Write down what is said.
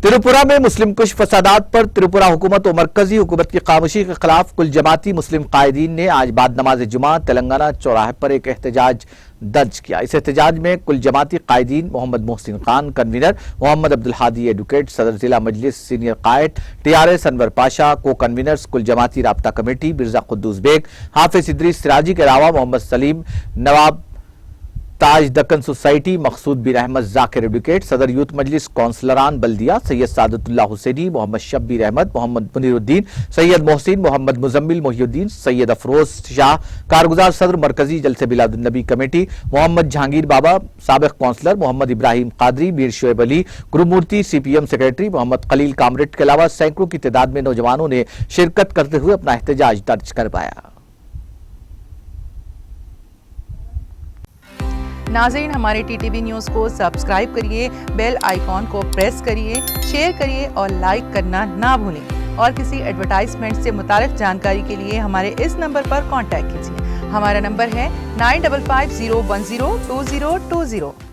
त्रिपुरा में मुस्लिम कुश फसादात पर त्रिपुरा हुकूमत और मरकजी हुकूमत की खामोशी के खिलाफ कुल जमाती मुस्लिम कायदीन ने आज बाद नमाज जुमा तेलंगाना चौराहे पर एक एहतजाज दर्ज किया। इस एहतजाज में कुल जमाती कायदीन मोहम्मद मोहसिन खान, कन्वीनर मोहम्मद अब्दुल हादी एडवोकेट, सदर जिला मजलिस सीनियर कायद TRS अनवर पाशा, को कन्वीनर्स कुल जमाती राब्ता कमेटी मिर्जा कुद्दूस बेग, हाफिज इदरीस सिराजी के अलावा मोहम्मद सलीम नवाब, ताज दक्कन सोसाइटी मकसूद बिन अहमद जाकिर एडवोकेट, सदर यूथ मजलिस कौंसलरान बल्दिया सैयद सादतुल्लाह हुसैनी, मोहम्मद शब्बीर अहमद, मोहम्मद मुनीरुद्दीन, सैयद मोहसिन, मोहम्मद मुजम्मिल मोहिउद्दीन, सैयद अफरोज शाह, कारगुजार सदर मरकजी जलसे मिलादुन्नबी कमेटी, मोहम्मद जहांगीर बाबा साबिक councillor, Mohammed Ibrahim Qadri, Mir Shoaib Ali, Gurumurthy CPM secretary, Mohammed Khalil comrade के अलावा सैकड़ों की तादाद में नौजवानों ने शिरकत करते हुए अपना एहतजाज दर्ज करवाया। नाज़रीन, हमारे TTV न्यूज़ को सब्सक्राइब करिए, बेल आइकॉन को प्रेस करिए, शेयर करिए और लाइक करना ना भूलें। और किसी एडवर्टाइजमेंट से मुताल्लिक़ जानकारी के लिए हमारे इस नंबर पर कांटेक्ट कीजिए। हमारा नंबर है 9550102020।